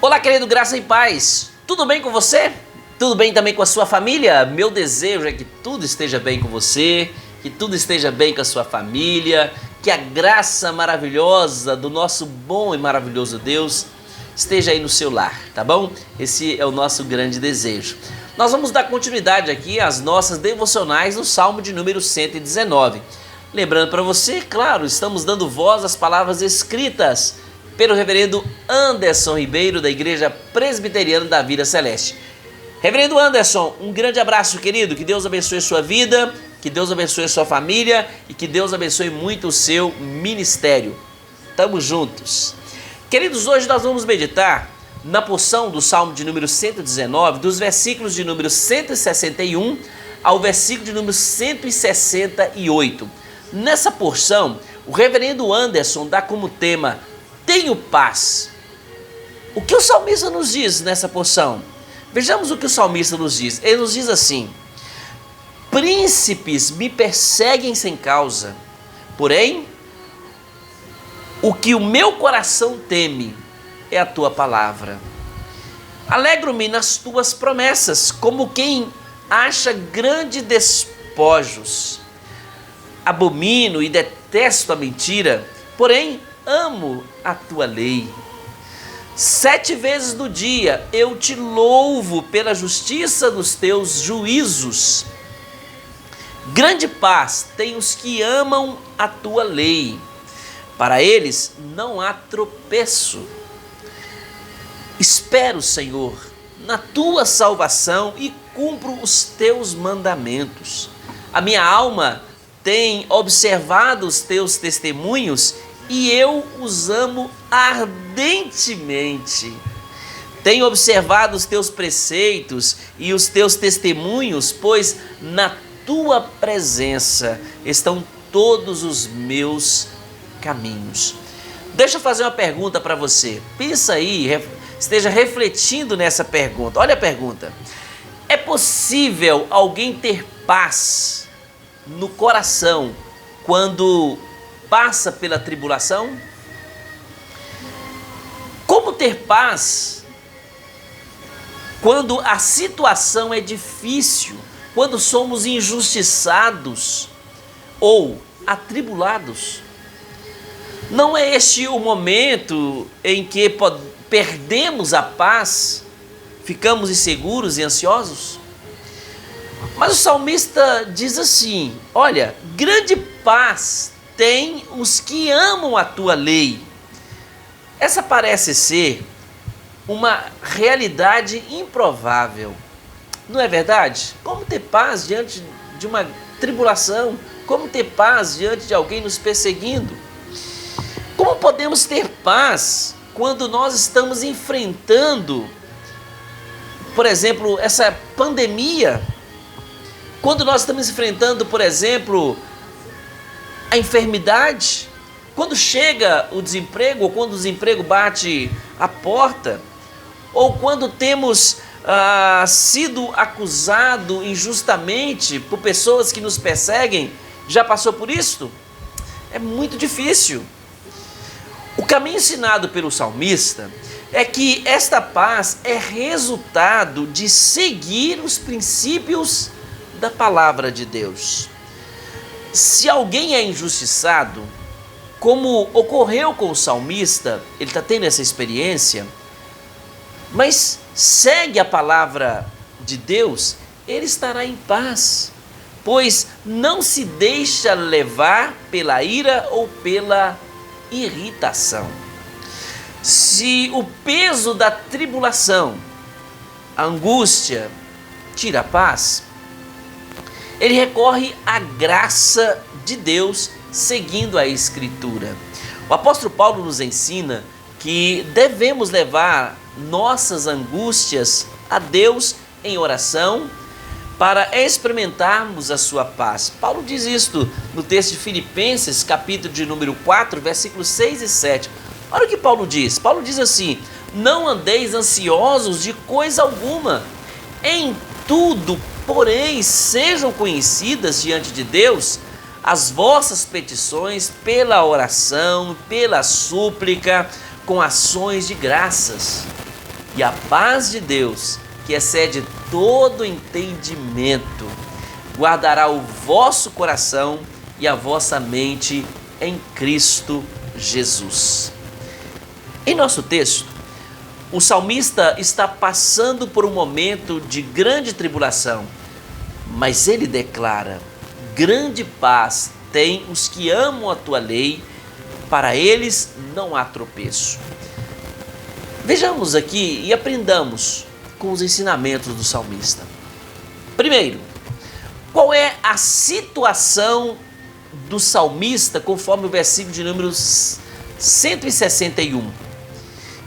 Olá, querido, graça e paz. Tudo bem com você? Tudo bem também com a sua família? Meu desejo é que tudo esteja bem com você, que tudo esteja bem com a sua família, que a graça maravilhosa do nosso bom e maravilhoso Deus esteja aí no seu lar, tá bom? Esse é o nosso grande desejo. Nós vamos dar continuidade aqui às nossas devocionais no Salmo de número 119. Lembrando para você, claro, estamos dando voz às palavras escritas pelo reverendo Anderson Ribeiro, da Igreja Presbiteriana da Vida Celeste. Reverendo Anderson, um grande abraço, querido, que Deus abençoe a sua vida, que Deus abençoe a sua família e que Deus abençoe muito o seu ministério. Tamo juntos. Queridos, hoje nós vamos meditar na porção do Salmo de número 119, dos versículos de número 161 ao versículo de número 168. Nessa porção, o reverendo Anderson dá como tema: tenho paz. O que o salmista nos diz nessa porção? Vejamos o que o salmista nos diz. Ele nos diz assim: príncipes me perseguem sem causa, porém, o que o meu coração teme é a tua palavra. Alegro-me nas tuas promessas, como quem acha grandes despojos. Abomino e detesto a mentira, porém amo a tua lei. 7 vezes no dia eu te louvo pela justiça dos teus juízos. Grande paz têm os que amam a tua lei. Para eles não há tropeço. Espero, Senhor, na tua salvação e cumpro os teus mandamentos. A minha alma tem observado os teus testemunhos e eu os amo ardentemente. Tenho observado os teus preceitos e os teus testemunhos, pois na tua presença estão todos os meus caminhos. Deixa eu fazer uma pergunta para você. Pensa aí, esteja refletindo nessa pergunta. Olha a pergunta: é possível alguém ter paz no coração quando passa pela tribulação? Como ter paz quando a situação é difícil, quando somos injustiçados ou atribulados? Não é este o momento em que perdemos a paz, ficamos inseguros e ansiosos? Mas o salmista diz assim: olha, grande paz tem os que amam a tua lei. Essa parece ser uma realidade improvável, não é verdade? Como ter paz diante de uma tribulação? Como ter paz diante de alguém nos perseguindo? Como podemos ter paz quando nós estamos enfrentando, por exemplo, essa pandemia? Quando nós estamos enfrentando, por exemplo, a enfermidade? Quando chega o desemprego, ou quando o desemprego bate a porta? Ou quando temos sido acusado injustamente por pessoas que nos perseguem? Já passou por isso? É muito difícil. O caminho ensinado pelo salmista é que esta paz é resultado de seguir os princípios da palavra de Deus. Se alguém é injustiçado, como ocorreu com o salmista, ele está tendo essa experiência, mas segue a palavra de Deus, ele estará em paz, pois não se deixa levar pela ira ou pela irritação. Se o peso da tribulação, a angústia, tira a paz, ele recorre à graça de Deus, seguindo a Escritura. O apóstolo Paulo nos ensina que devemos levar nossas angústias a Deus em oração para experimentarmos a sua paz. Paulo diz isto no texto de Filipenses, capítulo de número 4, versículos 6 e 7. Olha o que Paulo diz. Paulo diz assim: não andeis ansiosos de coisa alguma, em tudo, porém, sejam conhecidas diante de Deus as vossas petições pela oração, pela súplica, com ações de graças. E a paz de Deus, que excede todo entendimento, guardará o vosso coração e a vossa mente em Cristo Jesus. Em nosso texto, o salmista está passando por um momento de grande tribulação, mas ele declara: grande paz tem os que amam a tua lei, para eles não há tropeço. Vejamos aqui e aprendamos com os ensinamentos do salmista. Primeiro, qual é a situação do salmista conforme o versículo de número 161?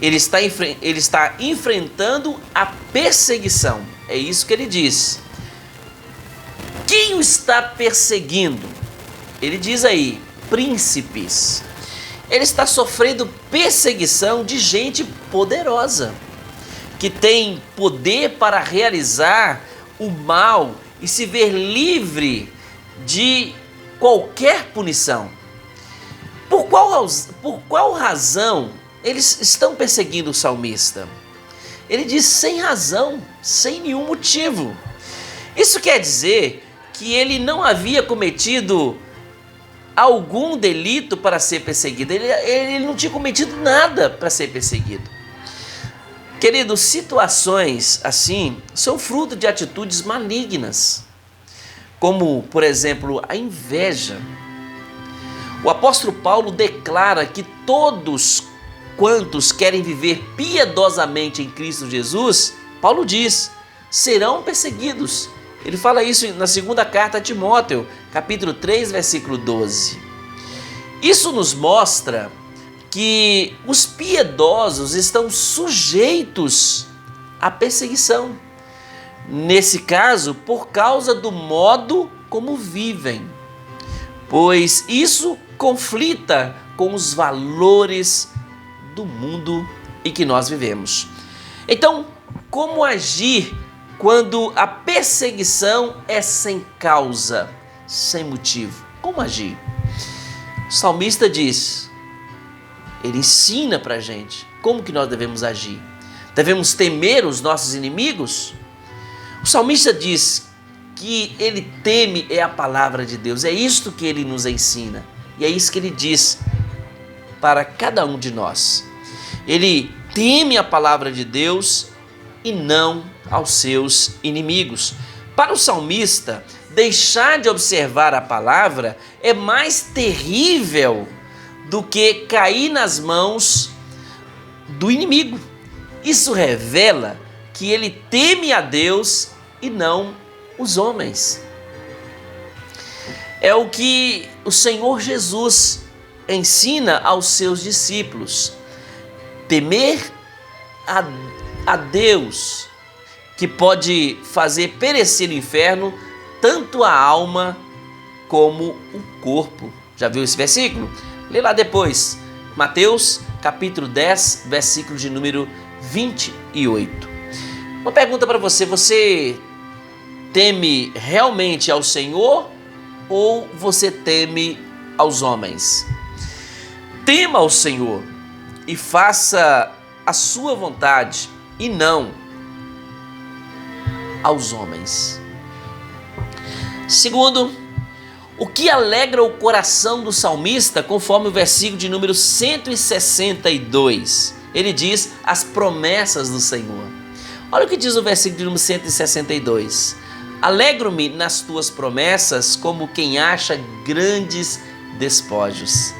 Ele está enfrentando a perseguição. É isso que ele diz. Quem o está perseguindo? Ele diz aí, príncipes. Ele está sofrendo perseguição de gente poderosa, que tem poder para realizar o mal e se ver livre de qualquer punição. Por qual razão eles estão perseguindo o salmista? Ele diz sem razão, sem nenhum motivo. Isso quer dizer que ele não havia cometido algum delito para ser perseguido. Ele não tinha cometido nada para ser perseguido. Queridos, situações assim são fruto de atitudes malignas, como, por exemplo, a inveja. O apóstolo Paulo declara que todos quantos querem viver piedosamente em Cristo Jesus, Paulo diz, serão perseguidos. Ele fala isso na segunda carta a Timóteo, capítulo 3, versículo 12. Isso nos mostra que os piedosos estão sujeitos à perseguição. Nesse caso, por causa do modo como vivem, pois isso conflita com os valores do mundo em que nós vivemos. Então, como agir quando a perseguição é sem causa, sem motivo? Como agir? O salmista diz, ele ensina pra gente como que nós devemos agir. Devemos temer os nossos inimigos? O salmista diz que ele teme a palavra de Deus. É isto que ele nos ensina. E é isso que ele diz para cada um de nós. Ele teme a palavra de Deus e não aos seus inimigos. Para o salmista, deixar de observar a palavra é mais terrível do que cair nas mãos do inimigo. Isso revela que ele teme a Deus e não os homens. É o que o Senhor Jesus ensina aos seus discípulos. Temer a Deus, que pode fazer perecer no inferno tanto a alma como o corpo. Já viu esse versículo? Lê lá depois. Mateus, capítulo 10, versículo de número 28. Uma pergunta para você. Você teme realmente ao Senhor ou você teme aos homens? Tema ao Senhor e faça a sua vontade e não aos homens. Segundo, o que alegra o coração do salmista, conforme o versículo de número 162. Ele diz as promessas do Senhor. Olha o que diz o versículo de número 162. Alegro-me nas tuas promessas como quem acha grandes despojos.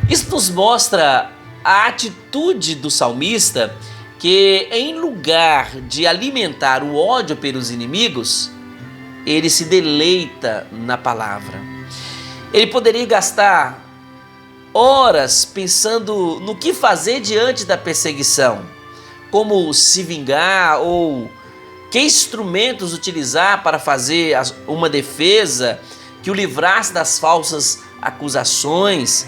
Isso nos mostra a atitude do salmista, que em lugar de alimentar o ódio pelos inimigos, ele se deleita na palavra. Ele poderia gastar horas pensando no que fazer diante da perseguição, como se vingar ou que instrumentos utilizar para fazer uma defesa que o livrasse das falsas acusações,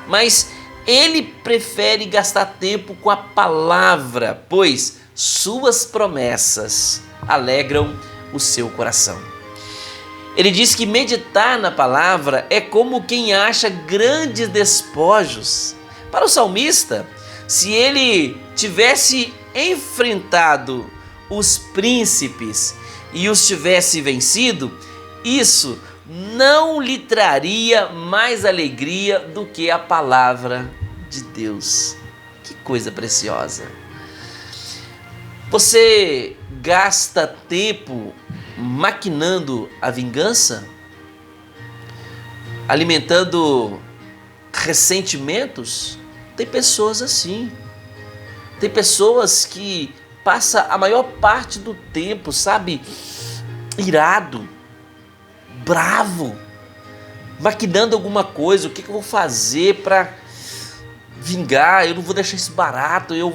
mas ele prefere gastar tempo com a palavra, pois suas promessas alegram o seu coração. Ele diz que meditar na palavra é como quem acha grandes despojos. Para o salmista, se ele tivesse enfrentado os príncipes e os tivesse vencido, isso não lhe traria mais alegria do que a palavra de Deus. Que coisa preciosa! Você gasta tempo maquinando a vingança? Alimentando ressentimentos? Tem pessoas assim. Tem pessoas que passam a maior parte do tempo, sabe, irado, bravo, maquinando alguma coisa. O que eu vou fazer para vingar? Eu não vou deixar isso barato, eu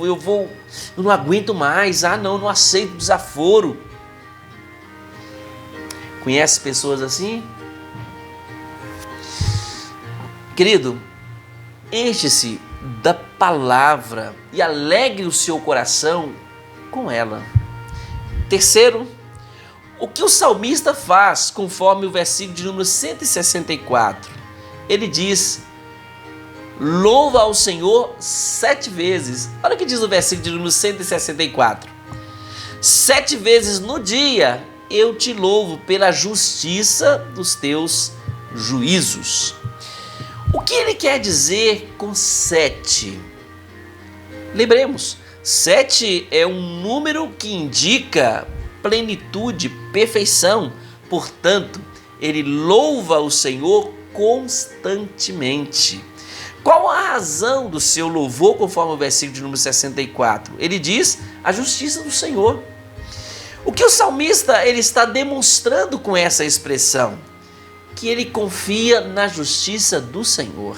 não aguento mais. Não aceito desaforo. Conhece pessoas assim? Querido, enche-se da palavra e alegre o seu coração com ela. Terceiro, o que o salmista faz, conforme o versículo de número 164? Ele diz: louva ao Senhor 7 vezes. Olha o que diz o versículo de número 164. 7 vezes no dia eu te louvo pela justiça dos teus juízos. O que ele quer dizer com 7? Lembremos, 7 é um número que indica plenitude, perfeição. Portanto, ele louva o Senhor constantemente. Qual a razão do seu louvor, conforme o versículo de número 64? Ele diz a justiça do Senhor. O que o salmista ele está demonstrando com essa expressão? Que ele confia na justiça do Senhor.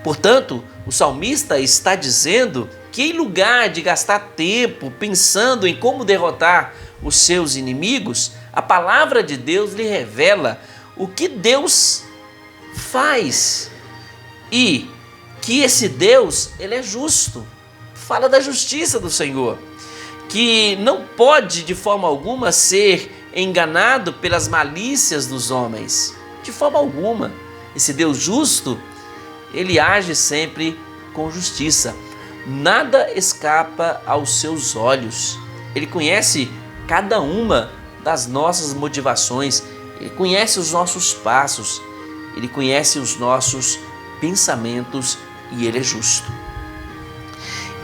Portanto, o salmista está dizendo que em lugar de gastar tempo pensando em como derrotar os seus inimigos, a palavra de Deus lhe revela o que Deus faz e que esse Deus, ele é justo. Fala da justiça do Senhor, que não pode de forma alguma ser enganado pelas malícias dos homens. De forma alguma. Esse Deus justo, ele age sempre com justiça. Nada escapa aos seus olhos. Ele conhece cada uma das nossas motivações. Ele conhece os nossos passos. Ele conhece os nossos pensamentos e ele é justo.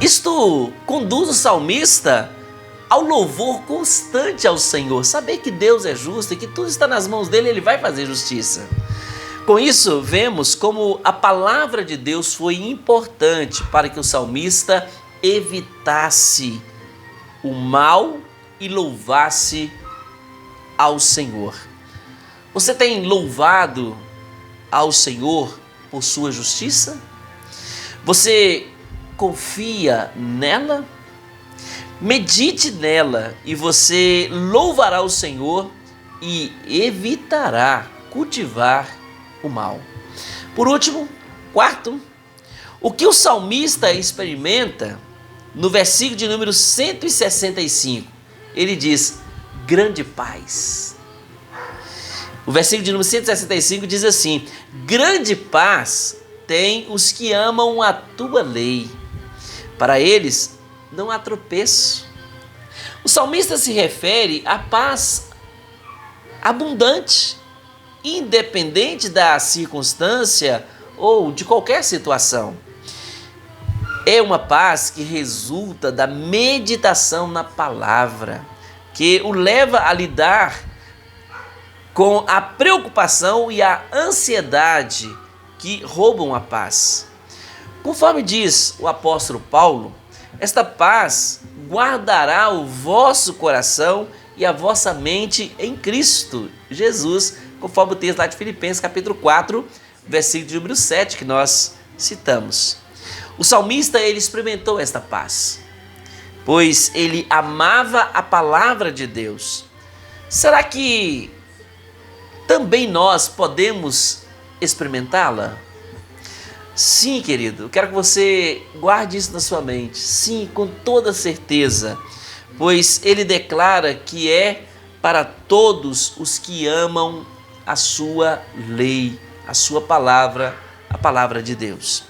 Isto conduz o salmista ao louvor constante ao Senhor, saber que Deus é justo e que tudo está nas mãos dele, ele vai fazer justiça. Com isso, vemos como a palavra de Deus foi importante para que o salmista evitasse o mal e louvasse ao Senhor. Você tem louvado ao Senhor por sua justiça? Você confia nela? Medite nela e você louvará o Senhor e evitará cultivar o mal. Por último, quarto, o que o salmista experimenta no versículo de número 165, ele diz: grande paz. O versículo de número 165 diz assim: grande paz tem os que amam a tua lei, para eles não há tropeço. O salmista se refere à paz abundante, independente da circunstância ou de qualquer situação. É uma paz que resulta da meditação na palavra, que o leva a lidar com a preocupação e a ansiedade que roubam a paz. Conforme diz o apóstolo Paulo, esta paz guardará o vosso coração e a vossa mente em Cristo Jesus, conforme o texto lá de Filipenses capítulo 4, versículo de número 7, que nós citamos. O salmista, ele experimentou esta paz, pois ele amava a palavra de Deus. Será que também nós podemos experimentá-la? Sim, querido, eu quero que você guarde isso na sua mente. Sim, com toda certeza, pois ele declara que é para todos os que amam a sua lei, a sua palavra, a palavra de Deus.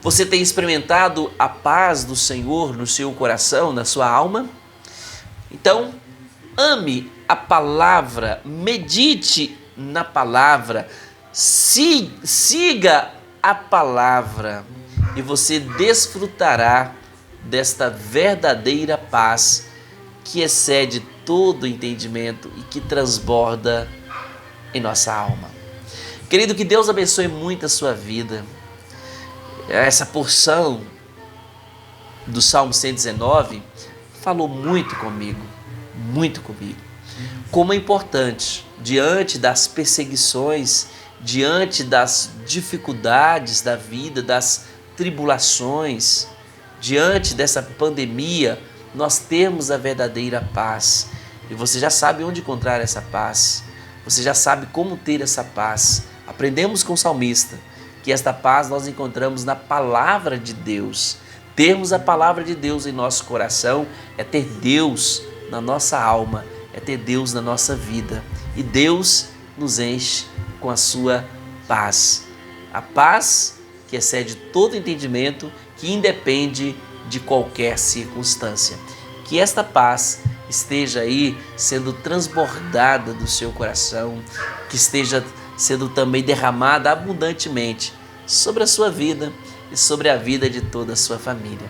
Você tem experimentado a paz do Senhor no seu coração, na sua alma? Então, ame a palavra, medite na palavra, siga a palavra e você desfrutará desta verdadeira paz que excede todo entendimento e que transborda em nossa alma. Querido, que Deus abençoe muito a sua vida. Essa porção do Salmo 119 falou muito comigo. Como é importante, diante das perseguições, diante das dificuldades da vida, das tribulações, diante dessa pandemia, nós temos a verdadeira paz. E você já sabe onde encontrar essa paz. Você já sabe como ter essa paz. Aprendemos com o salmista que esta paz nós encontramos na palavra de Deus. Termos a palavra de Deus em nosso coração é ter Deus na nossa alma, é ter Deus na nossa vida. E Deus nos enche com a sua paz. A paz que excede todo entendimento, que independe de qualquer circunstância. Que esta paz esteja aí sendo transbordada do seu coração, que esteja sendo também derramada abundantemente sobre a sua vida e sobre a vida de toda a sua família.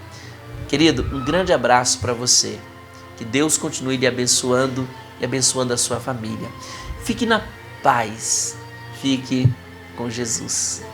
Querido, um grande abraço para você. Que Deus continue lhe abençoando e abençoando a sua família. Fique na paz. Fique com Jesus.